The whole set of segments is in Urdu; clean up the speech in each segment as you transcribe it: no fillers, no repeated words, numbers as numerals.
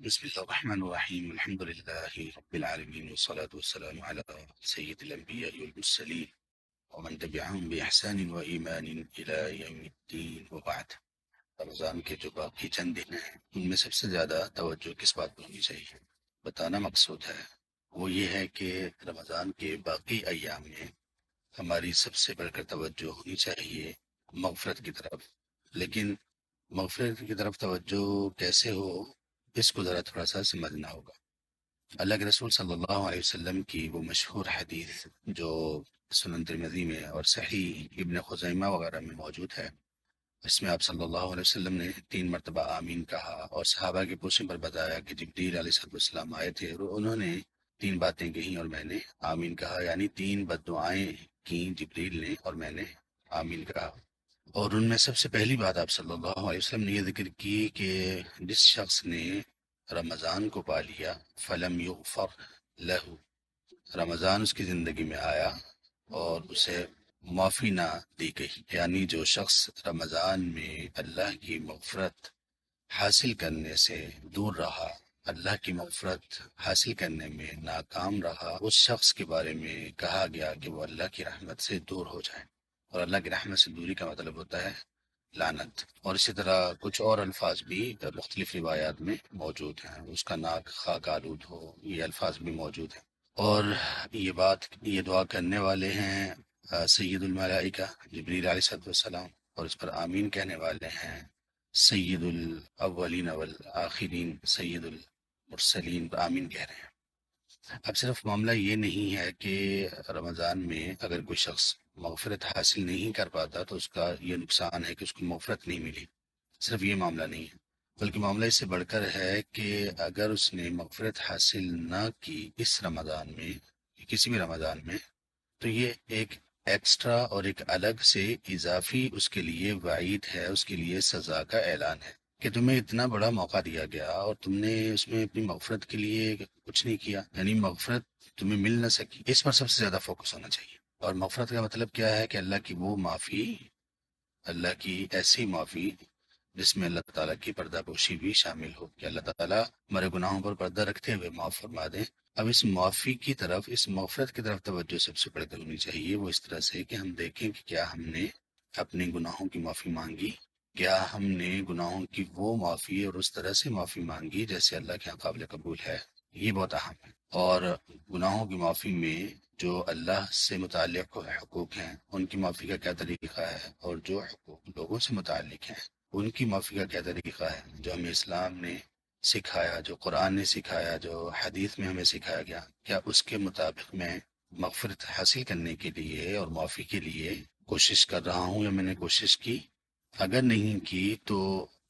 بسم الله الرحمن الرحيم. الحمد لله رب العالمين، والصلاة والسلام على سيد الأنبياء والمرسلين ومن تبعهم بإحسان وإيمان إلى يوم الدين، وبعد. رمضان کے جو باقی چند دن ہیں ان میں سب سے زیادہ توجہ کس بات پر ہونی چاہیے؟ بتانا مقصود ہے وہ یہ ہے کہ رمضان کے باقی ایام میں ہماری سب سے بڑھ کر توجہ ہونی چاہیے مغفرت کی طرف. لیکن مغفرت کی طرف توجہ کیسے ہو، اس کو ذرا تھوڑا سا سمجھنا ہوگا. اللہ کے رسول صلی اللہ علیہ وسلم کی وہ مشہور حدیث جو سنن ترمذی میں اور صحیح ابن خزیمہ وغیرہ میں موجود ہے، اس میں آپ صلی اللہ علیہ وسلم نے 3 مرتبہ آمین کہا، اور صحابہ کے پوچھنے پر بتایا کہ جبریل علیہ السلام آئے تھے اور انہوں نے 3 باتیں کہیں اور میں نے آمین کہا، یعنی 3 بد دعائیں کی جبریل نے اور میں نے آمین کہا. اور ان میں سب سے پہلی بات آپ صلی اللہ علیہ وسلم نے یہ ذکر کی کہ جس شخص نے رمضان کو پا لیا فلم یغفر لہو، رمضان اس کی زندگی میں آیا اور اسے معافی نہ دی گئی، یعنی جو شخص رمضان میں اللہ کی مغفرت حاصل کرنے سے دور رہا، اللہ کی مغفرت حاصل کرنے میں ناکام رہا، اس شخص کے بارے میں کہا گیا کہ وہ اللہ کی رحمت سے دور ہو جائے. اور اللہ کی رحمت سے دوری کا مطلب ہوتا ہے لعنت. اور اسی طرح کچھ اور الفاظ بھی مختلف روایات میں موجود ہیں، اس کا ناک خاک آلود ہو، یہ الفاظ بھی موجود ہیں. اور یہ دعا کرنے والے ہیں سید الملائکہ جبریل علیہ السلام، اور اس پر آمین کہنے والے ہیں سید الاولین والآخرین سید المرسلین، پر آمین کہہ رہے ہیں. اب صرف معاملہ یہ نہیں ہے کہ رمضان میں اگر کوئی شخص مغفرت حاصل نہیں کر پاتا تو اس کا یہ نقصان ہے کہ اس کو مغفرت نہیں ملی، صرف یہ معاملہ نہیں ہے، بلکہ معاملہ اس سے بڑھ کر ہے کہ اگر اس نے مغفرت حاصل نہ کی اس رمضان میں، کسی بھی رمضان میں، تو یہ ایک ایکسٹرا اور ایک الگ سے اضافی اس کے لیے وعید ہے، اس کے لیے سزا کا اعلان ہے کہ تمہیں اتنا بڑا موقع دیا گیا اور تم نے اس میں اپنی مغفرت کے لیے کچھ نہیں کیا، یعنی مغفرت تمہیں مل نہ سکی. اس پر سب سے زیادہ فوکس ہونا چاہیے. اور مغفرت کا مطلب کیا ہے کہ اللہ کی وہ معافی، اللہ کی ایسی معافی جس میں اللہ تعالیٰ کی پردہ پوشی بھی شامل ہو، کہ اللہ تعالیٰ ہمارے گناہوں پر پردہ رکھتے ہوئے معاف فرما دیں. اب اس معافی کی طرف، اس مغفرت کی طرف توجہ سب سے بڑھ کر ہونی چاہیے، وہ اس طرح سے کہ ہم دیکھیں کہ کیا ہم نے اپنے گناہوں کی معافی مانگی، کیا ہم نے گناہوں کی وہ معافی اور اس طرح سے معافی مانگی جیسے اللہ کے یہاں قابل قبول ہے. یہ بہت اہم ہے. اور گناہوں کی معافی میں جو اللہ سے متعلق حقوق ہیں ان کی معافی کا کیا طریقہ ہے، اور جو حقوق لوگوں سے متعلق ہیں ان کی معافی کا کیا طریقہ ہے، جو ہمیں اسلام نے سکھایا، جو قرآن نے سکھایا، جو حدیث میں ہمیں سکھایا گیا، کیا اس کے مطابق میں مغفرت حاصل کرنے کے لیے اور معافی کے لیے کوشش کر رہا ہوں، یا میں نے کوشش کی؟ اگر نہیں کی تو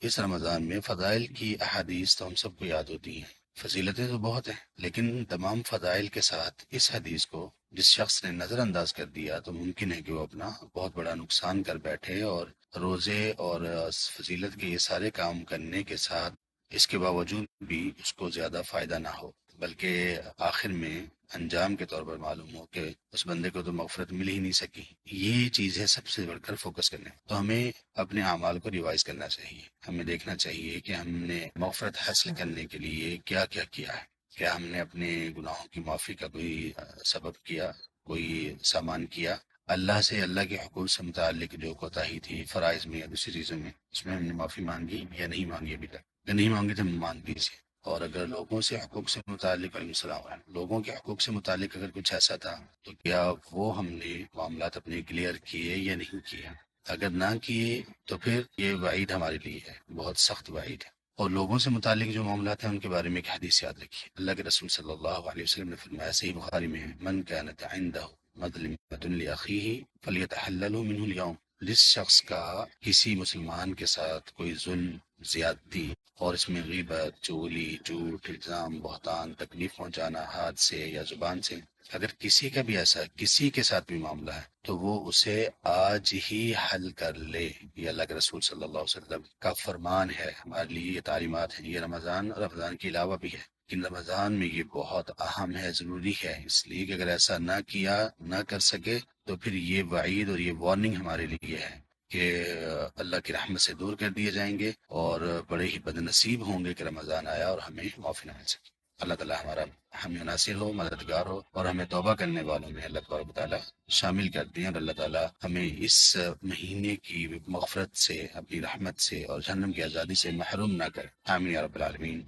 اس رمضان میں فضائل کی احادیث تو ہم سب کو یاد ہوتی ہیں، فضیلتیں تو بہت ہیں، لیکن تمام فضائل کے ساتھ اس حدیث کو جس شخص نے نظر انداز کر دیا تو ممکن ہے کہ وہ اپنا بہت بڑا نقصان کر بیٹھے، اور روزے اور فضیلت کے یہ سارے کام کرنے کے ساتھ اس کے باوجود بھی اس کو زیادہ فائدہ نہ ہو، بلکہ آخر میں انجام کے طور پر معلوم ہو کہ اس بندے کو تو مغفرت مل ہی نہیں سکی. یہ چیز ہے سب سے بڑھ کر فوکس کرنے. تو ہمیں اپنے اعمال کو ریوائز کرنا چاہیے، ہمیں دیکھنا چاہیے کہ ہم نے مغفرت حاصل کرنے کے لیے کیا کیا کیا ہے. کیا ہم نے اپنے گناہوں کی معافی کا کوئی سبب کیا، کوئی سامان کیا؟ اللہ سے، اللہ کے حقوق سے متعلق جو کوتاہی تھی فرائض میں یا دوسری چیزوں میں، اس میں ہم نے معافی مانگی یا نہیں مانگی ابھی تک؟ اگر نہیں مانگی تو مانگ دیجیے. اور اگر لوگوں سے حقوق سے متعلق، علیہ السلام، لوگوں کے حقوق سے متعلق اگر کچھ ایسا تھا تو کیا وہ ہم نے معاملات اپنے کلیئر کیے یا نہیں کیے؟ اگر نہ کیے تو پھر یہ وعید ہمارے لیے ہے، بہت سخت وعید ہے. اور لوگوں سے متعلق جو معاملات ہیں ان کے بارے میں ایک حدیث یاد رکھیے. اللہ کے رسول صلی اللہ علیہ وسلم نے فرمایا، صحیح بخاری میں ہے، من كانت عنده مظلمة لأخيه فليتحلله منه اليوم. جس شخص کا کسی مسلمان کے ساتھ کوئی ظلم، زیادتی، اور اس میں غیبت، چغلی، جھوٹ، الزام، بہتان، تکلیف پہنچانا ہاتھ سے یا زبان سے، اگر کسی کا بھی ایسا، کسی کے ساتھ بھی معاملہ ہے تو وہ اسے آج ہی حل کر لے. یہ اللہ کے رسول صلی اللہ علیہ وسلم کا فرمان ہے، ہمارے لیے یہ تعلیمات ہیں. یہ رمضان کے علاوہ بھی ہے، لیکن رمضان میں یہ بہت اہم ہے، ضروری ہے، اس لیے کہ اگر ایسا نہ کیا، نہ کر سکے تو پھر یہ وعید اور یہ وارننگ ہمارے لیے ہے کہ اللہ کی رحمت سے دور کر دیے جائیں گے، اور بڑے ہی بد نصیب ہوں گے کہ رمضان آیا اور ہمیں معافی نہ مل سکے۔ اللہ تعالیٰ ہمارا ہمیں ناصر ہو، مددگار ہو، اور ہمیں توبہ کرنے والوں میں اللہ تبارک و تعالیٰ شامل کر دیں، اور اللہ تعالیٰ ہمیں اس مہینے کی مغفرت سے، اپنی رحمت سے اور جہنم کی آزادی سے محروم نہ کرے۔ آمین یا رب العالمین۔